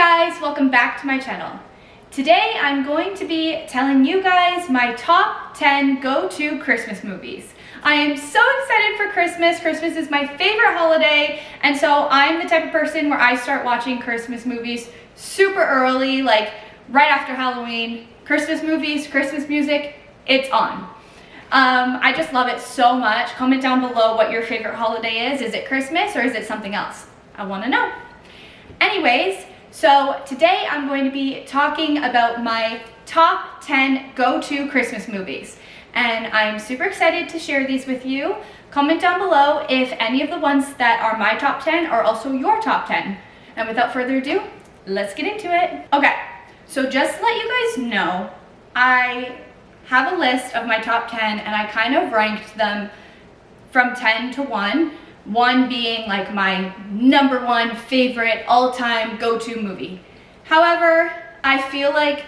guys, welcome back to my channel. Today I'm going to be telling you guys my top 10 go-to Christmas movies. I am so excited for Christmas. Christmas is my favorite holiday, and so I'm the type of person where I start watching Christmas movies super early, like right after Halloween. Christmas movies, Christmas music, it's on. I just love it so much. Comment down below what your favorite holiday is. Is it Christmas or is it something else? I want to know. Anyways, so today I'm going to be talking about my top 10 go-to Christmas movies. And I'm super excited to share these with you. Comment down below if any of the ones that are my top 10 are also your top 10. And without further ado, let's get into it. Okay, so just to let you guys know, I have a list of my top 10 and I kind of ranked them from 10 to 1. 1 being like my number 1 favorite all-time go-to movie. However, I feel like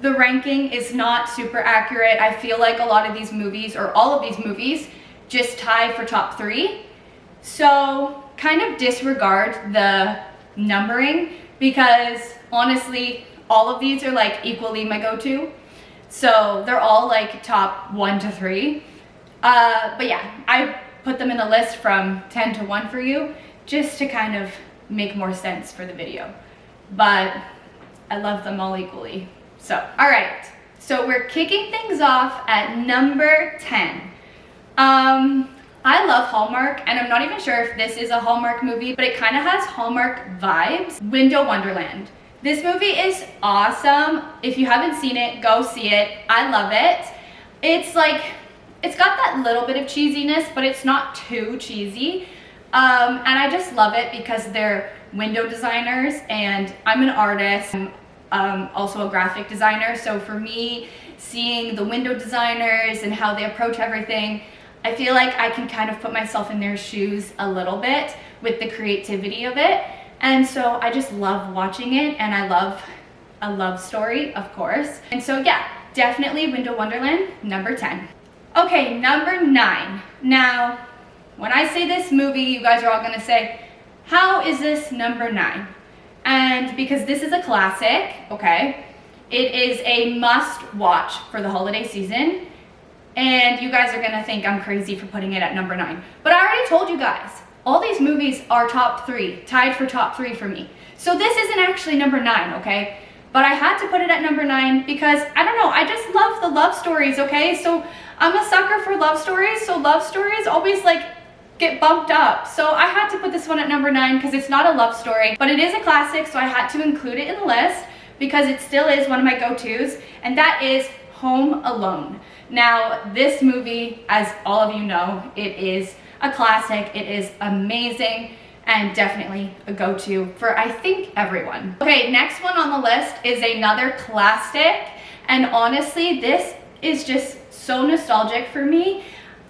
the ranking is not super accurate. I feel like a lot of these movies, or all of these movies, just tie for top 3. So kind of disregard the numbering because honestly, all of these are like equally my go-to. So they're all like top 1 to 3. But yeah, I put them in a list from 10 to 1 for you, just to kind of make more sense for the video. But I love them all equally. So, all right. So we're kicking things off at number 10. I love Hallmark, and I'm not even sure if this is a Hallmark movie, but it kind of has Hallmark vibes. Window Wonderland. This movie is awesome. If you haven't seen it, go see it. I love it. It's like, it's got that little bit of cheesiness, but it's not too cheesy. And I just love it because they're window designers and I'm an artist. I'm also a graphic designer. So for me, seeing the window designers and how they approach everything, I feel like I can kind of put myself in their shoes a little bit with the creativity of it. And so I just love watching it, and I love a love story, of course. And so yeah, definitely Window Wonderland, number 10. Okay, number 9. Now, when I say this movie, you guys are all gonna say, how is this number 9? And because this is a classic, okay, it is a must watch for the holiday season. And you guys are gonna think I'm crazy for putting it at number 9. But I already told you guys, all these movies are top 3, tied for top 3 for me. So this isn't actually number 9, okay? But I had to put it at number 9 because, I don't know, I just love the love stories, okay? So I'm a sucker for love stories, so love stories always like get bumped up. So I had to put this one at number 9 because it's not a love story, but it is a classic, so I had to include it in the list because it still is one of my go-tos, and that is Home Alone. Now, this movie, as all of you know, it is a classic, it is amazing, and definitely a go-to for, I think, everyone. Okay, next one on the list is another classic, and honestly, this is just so nostalgic for me.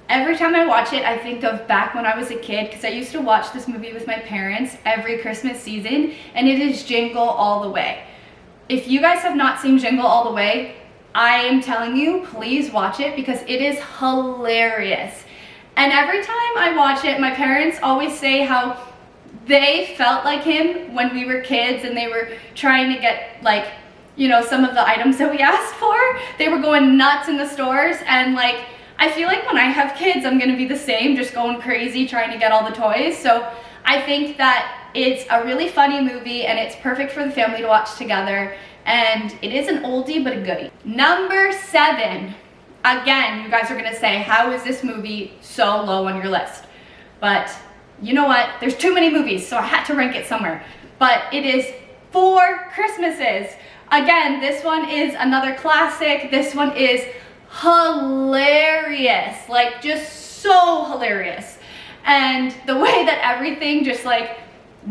Every time I watch it, I think of back when I was a kid, because I used to watch this movie with my parents every Christmas season, and it is Jingle All the Way. If you guys have not seen Jingle All the Way, I am telling you, please watch it because it is hilarious. And every time I watch it, my parents always say how they felt like him when we were kids and they were trying to get, like, you know, some of the items that we asked for. They were going nuts in the stores, and like, I feel like when I have kids, I'm gonna be the same, just going crazy trying to get all the toys. So I think that it's a really funny movie and it's perfect for the family to watch together. And it is an oldie but a goodie. Number 7. Again, you guys are gonna say, how is this movie so low on your list? But you know what? There's too many movies, so I had to rank it somewhere. But it is Four Christmases. Again, this one is another classic. This one is hilarious, like just so hilarious. And the way that everything just like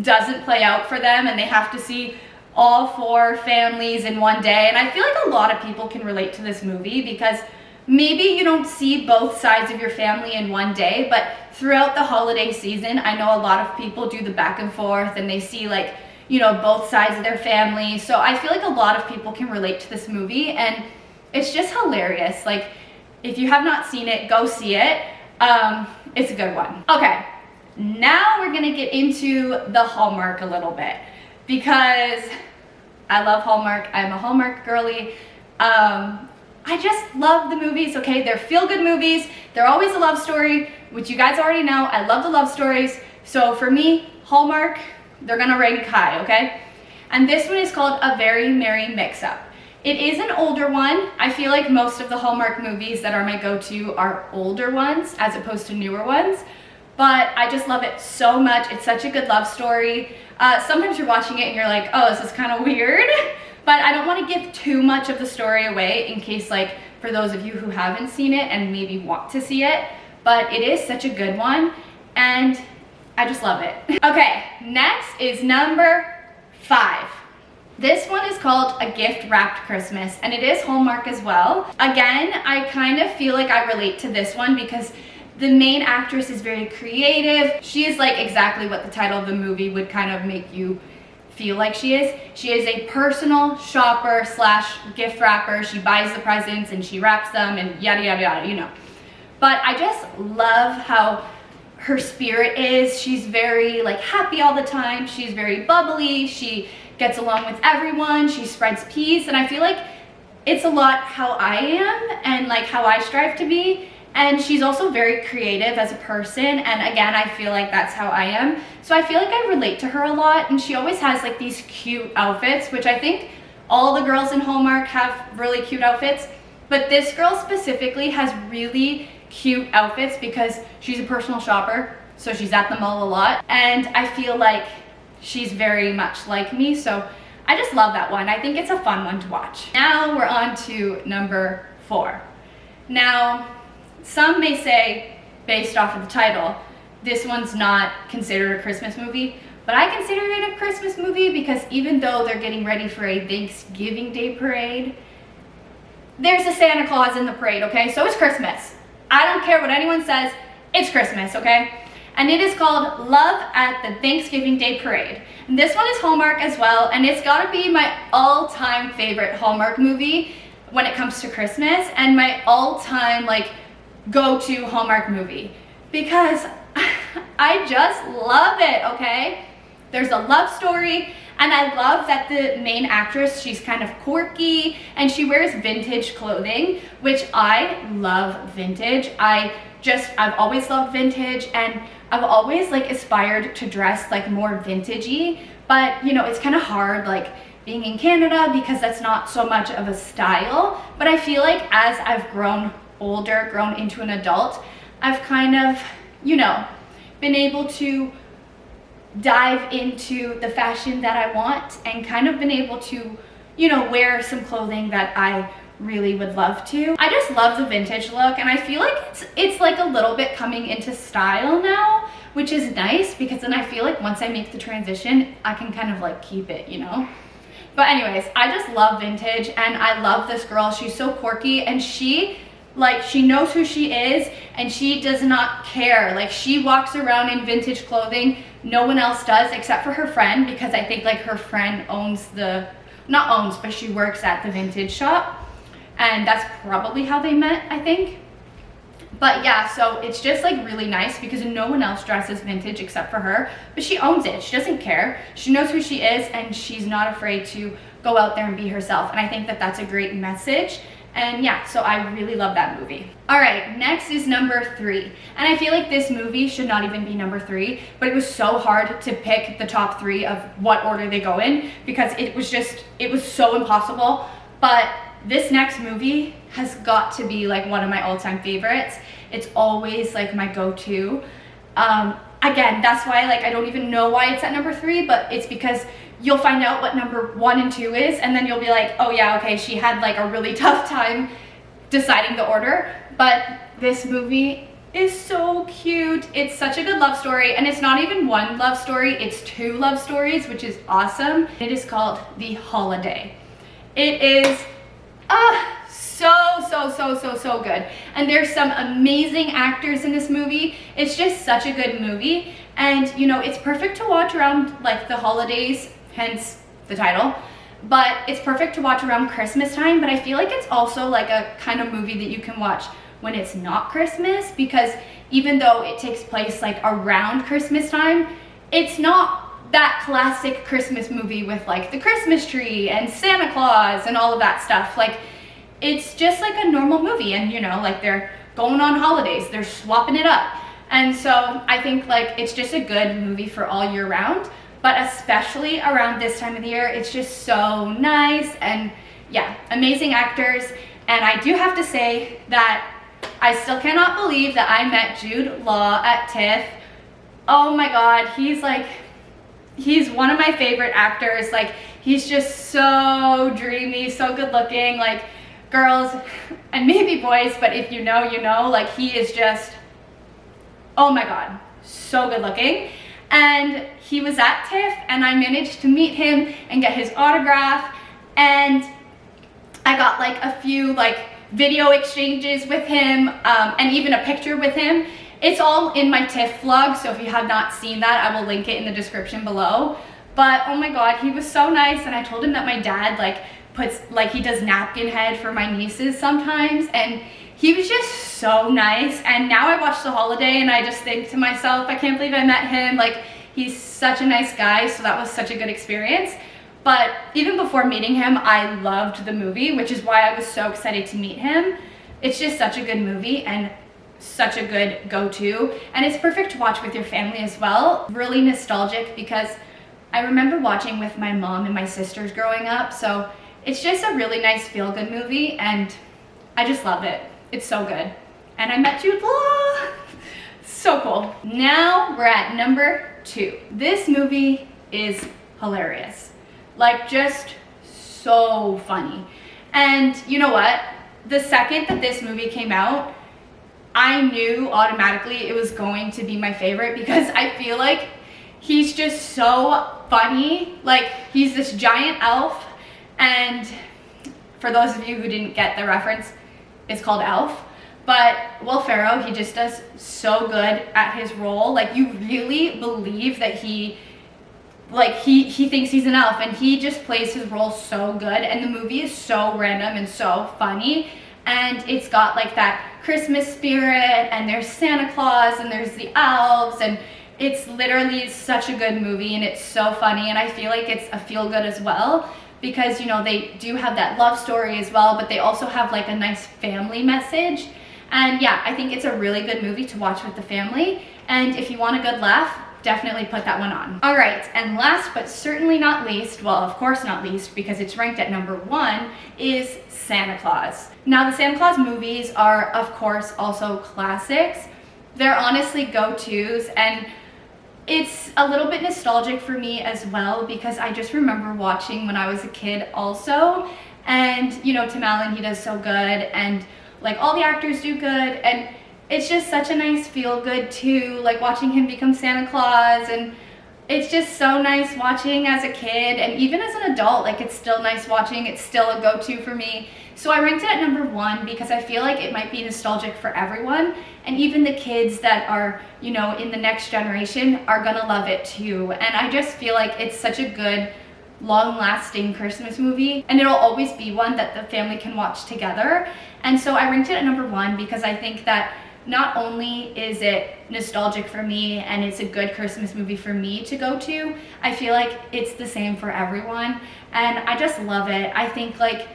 doesn't play out for them, and they have to see all 4 families in one day. And I feel like a lot of people can relate to this movie because maybe you don't see both sides of your family in one day, but throughout the holiday season, I know a lot of people do the back and forth and they see, like, you know, both sides of their family. So I feel like a lot of people can relate to this movie, and it's just hilarious. Like, if you have not seen it, go see it. It's a good one. Okay, now we're gonna get into the Hallmark a little bit because I love Hallmark. I'm a Hallmark girly. I just love the movies, okay? They're feel-good movies. They're always a love story, which you guys already know. I love the love stories. So for me, Hallmark, they're gonna rank high, okay? And this one is called A Very Merry Mix-Up. It is an older one. I feel like most of the Hallmark movies that are my go-to are older ones as opposed to newer ones. But I just love it so much. It's such a good love story. Sometimes you're watching it and you're like, oh, this is kind of weird. But I don't want to give too much of the story away in case, like, for those of you who haven't seen it and maybe want to see it. But it is such a good one and I just love it. Okay, next is number 5. This one is called A Gift Wrapped Christmas, and it is Hallmark as well. Again, I kind of feel like I relate to this one because the main actress is very creative. She is like exactly what the title of the movie would kind of make you feel like she is. She is a personal shopper slash gift wrapper. She buys the presents and she wraps them and yada, yada, yada, you know. But I just love how her spirit is. She's very like happy all the time. She's very bubbly. She gets along with everyone. She spreads peace. And I feel like it's a lot how I am and like how I strive to be. And she's also very creative as a person. And again, I feel like that's how I am. So I feel like I relate to her a lot. And she always has like these cute outfits, which I think all the girls in Hallmark have really cute outfits. But this girl specifically has really cute outfits because she's a personal shopper. So she's at the mall a lot. And I feel like she's very much like me. So I just love that one. I think it's a fun one to watch. Now we're on to number 4. Now, some may say, based off of the title, this one's not considered a Christmas movie, but I consider it a Christmas movie because even though they're getting ready for a Thanksgiving Day parade, there's a Santa Claus in the parade, okay? So it's Christmas. I don't care what anyone says, it's Christmas, okay? And it is called Love at the Thanksgiving Day Parade. And this one is Hallmark as well, and it's gotta be my all-time favorite Hallmark movie when it comes to Christmas, and my all-time like go-to Hallmark movie because I just love it, okay? There's a love story, and I love that the main actress, she's kind of quirky and she wears vintage clothing, which I love vintage. I've always loved vintage, and I've always like aspired to dress like more vintagey, but you know, it's kind of hard like being in Canada because that's not so much of a style. But I feel like as I've grown older, grown into an adult, I've kind of, you know, been able to dive into the fashion that I want and kind of been able to, you know, wear some clothing that I really would love to. I just love the vintage look, and I feel like it's like a little bit coming into style now, which is nice because then I feel like once I make the transition, I can kind of like keep it, you know? But anyways, I just love vintage, and I love this girl. She's so quirky, and she knows who she is, and she does not care. Like, she walks around in vintage clothing. No one else does except for her friend, because I think like her friend but she works at the vintage shop, and that's probably how they met, I think. But yeah, so it's just like really nice because no one else dresses vintage except for her, but she owns it. She doesn't care. She knows who she is, and she's not afraid to go out there and be herself. And I think that that's a great message. And yeah, so I really love that movie. All right, next is number 3. And I feel like this movie should not even be number 3, but it was so hard to pick the top 3 of what order they go in because it was so impossible. But this next movie has got to be like one of my all-time favorites. It's always like my go-to. Again, that's why like I don't even know why it's at number 3, but it's because you'll find out what number 1 and 2 is, and then you'll be like, oh yeah, okay, she had like a really tough time deciding the order. But this movie is so cute. It's such a good love story, and it's not even one love story, it's 2 love stories, which is awesome. It is called The Holiday. It is so good, and there's some amazing actors in this movie. It's just such a good movie, and you know, it's perfect to watch around like the holidays, hence the title, but it's perfect to watch around Christmas time. But I feel like it's also like a kind of movie that you can watch when it's not Christmas, because even though it takes place like around Christmas time, it's not that classic Christmas movie with like the Christmas tree and Santa Claus and all of that stuff. Like, it's just like a normal movie, and you know, like they're going on holidays, they're swapping it up. And so I think like it's just a good movie for all year round, but especially around this time of the year, it's just so nice. And yeah, amazing actors. And I do have to say that I still cannot believe that I met Jude Law at TIFF. Oh my God, he's one of my favorite actors. Like, he's just so dreamy, so good looking. Like, girls and maybe boys, but if you know, you know, like he is just, oh my God, so good looking. And he was at TIFF and I managed to meet him and get his autograph, and I got like a few like video exchanges with him, and even a picture with him. It's all in my TIFF vlog, so if you have not seen that, I will link it in the description below. But oh my God, he was so nice. And I told him that my dad he does napkin head for my nieces sometimes, and he was just so nice. And now I watch The Holiday and I just think to myself, I can't believe I met him. Like, he's such a nice guy, so that was such a good experience. But even before meeting him, I loved the movie, which is why I was so excited to meet him. It's just such a good movie and such a good go-to, and it's perfect to watch with your family as well. Really nostalgic because I remember watching with my mom and my sisters growing up, so it's just a really nice feel-good movie, and I just love it. It's so good. And I met Jude Law. So cool. Now we're at number 2. This movie is hilarious. Like, just so funny. And you know what? The second that this movie came out, I knew automatically it was going to be my favorite, because I feel like he's just so funny. Like, he's this giant elf, and for those of you who didn't get the reference, it's called Elf. But Will Ferrell, he just does so good at his role. Like, you really believe that he thinks he's an elf, and he just plays his role so good. And the movie is so random and so funny, and it's got like that Christmas spirit, and there's Santa Claus and there's the elves, and it's literally such a good movie, and it's so funny. And I feel like it's a feel good as well, because you know, they do have that love story as well, but they also have like a nice family message. And yeah, I think it's a really good movie to watch with the family, and if you want a good laugh, definitely put that one on. All right, and last but certainly not least, well, of course not least, because it's ranked at number 1, is Santa Claus. Now, the Santa Claus movies are, of course, also classics. They're honestly go-tos, and it's a little bit nostalgic for me as well, because I just remember watching when I was a kid also. And you know, Tim Allen, he does so good, and like all the actors do good, and it's just such a nice feel good too, like watching him become Santa Claus. And it's just so nice watching as a kid, and even as an adult, like it's still nice watching. It's still a go-to for me. So I ranked it at number 1 because I feel like it might be nostalgic for everyone, and even the kids that are, you know, in the next generation are gonna love it too. And I just feel like it's such a good, long-lasting Christmas movie, and it'll always be one that the family can watch together. And so I ranked it at number 1 because I think that not only is it nostalgic for me and it's a good Christmas movie for me to go to, I feel like it's the same for everyone, and I just love it. I think, like,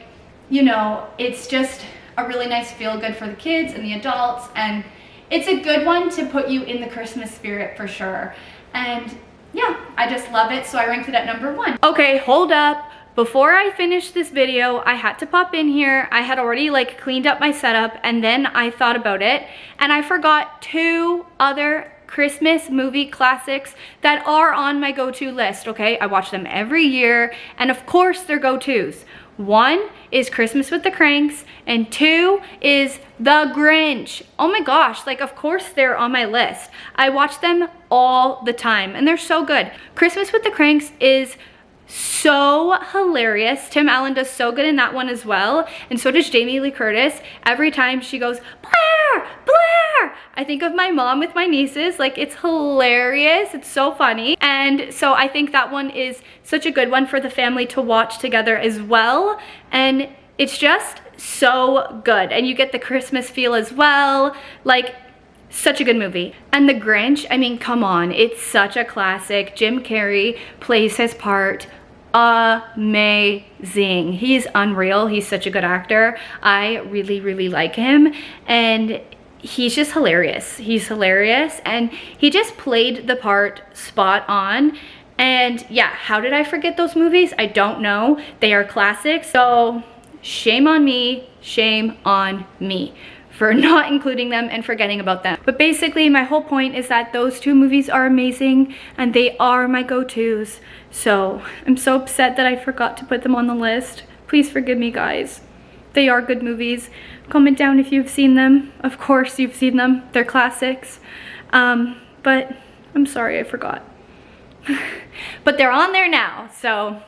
you know, it's just a really nice feel good for the kids and the adults, and it's a good one to put you in the Christmas spirit for sure. And yeah, I just love it, so I ranked it at number 1. Okay, hold up. Before I finish this video, I had to pop in here. I had already like cleaned up my setup, and then I thought about it, and I forgot 2 other Christmas movie classics that are on my go-to list, okay? I watch them every year, and of course they're go-tos. 1 is Christmas with the Cranks, and 2 is The Grinch. Oh my gosh, like of course they're on my list. I watch them all the time, and they're so good. Christmas with the Cranks is so hilarious. Tim Allen does so good in that one as well, and so does Jamie Lee Curtis. Every time she goes, Blair, Blair, I think of my mom with my nieces. Like, it's hilarious. It's so funny. And so I think that one is such a good one for the family to watch together as well. And it's just so good, and you get the Christmas feel as well. Like, Such a good movie. And The Grinch, I mean, come on, it's such a classic. Jim Carrey plays his part amazing. He's unreal. He's such a good actor. I really, really like him. And he's just hilarious. He's hilarious. And he just played the part spot on. And yeah, how did I forget those movies? I don't know. They are classics. So shame on me for not including them and forgetting about them. But basically, my whole point is that those two movies are amazing and they are my go-tos. So I'm so upset that I forgot to put them on the list. Please forgive me, guys. They are good movies. Comment down if you've seen them. Of course you've seen them. They're classics. But I'm sorry I forgot. But they're on there now, so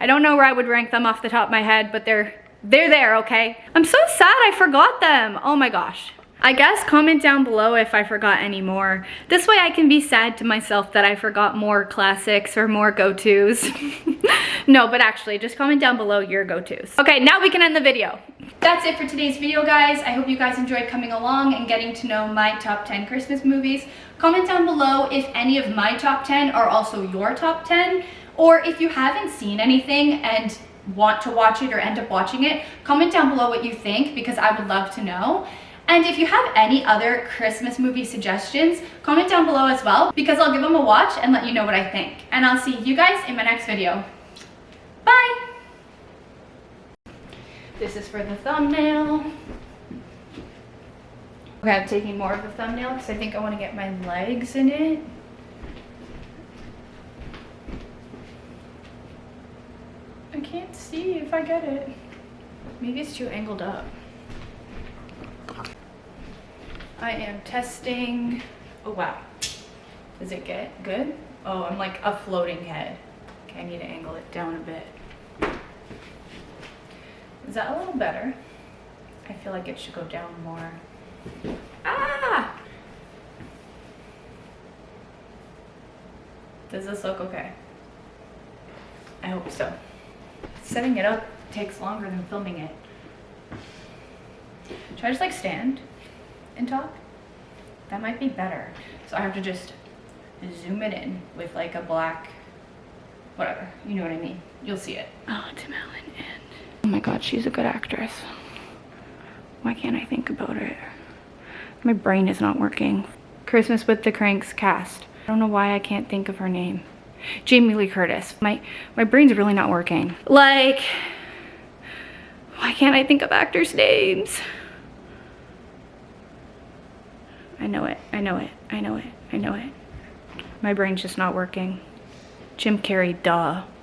I don't know where I would rank them off the top of my head, but they're there, okay? I'm so sad I forgot them. Oh my gosh. I guess comment down below if I forgot any more. This way I can be sad to myself that I forgot more classics or more go-tos. No, but actually, just comment down below your go-tos. Okay, now we can end the video. That's it for today's video, guys. I hope you guys enjoyed coming along and getting to know my top 10 Christmas movies. Comment down below if any of my top 10 are also your top 10, or if you haven't seen anything and want to watch it or end up watching it, comment down below what you think, because I would love to know. And if you have any other Christmas movie suggestions, comment down below as well, because I'll give them a watch and let you know what I think. And I'll see you guys in my next video. Bye! This is for the thumbnail. Okay, I'm taking more of the thumbnail because I think I want to get my legs in it. I can't see if I get it. Maybe it's too angled up. I am testing. Oh wow. Does it get good? Oh, I'm like a floating head. Okay, I need to angle it down a bit. Is that a little better? I feel like it should go down more. Ah! Does this look okay? I hope so. Setting it up takes longer than filming it. Should I just like stand and talk? That might be better. So I have to just zoom it in with like a black, whatever, you know what I mean. You'll see it. Oh, Tim Allen and, oh my God, she's a good actress. Why can't I think about it? My brain is not working. Christmas with the Cranks cast. I don't know why I can't think of her name. Jamie Lee Curtis. My brain's really not working. Like, why can't I think of actors' names? I know it. My brain's just not working. Jim Carrey, duh.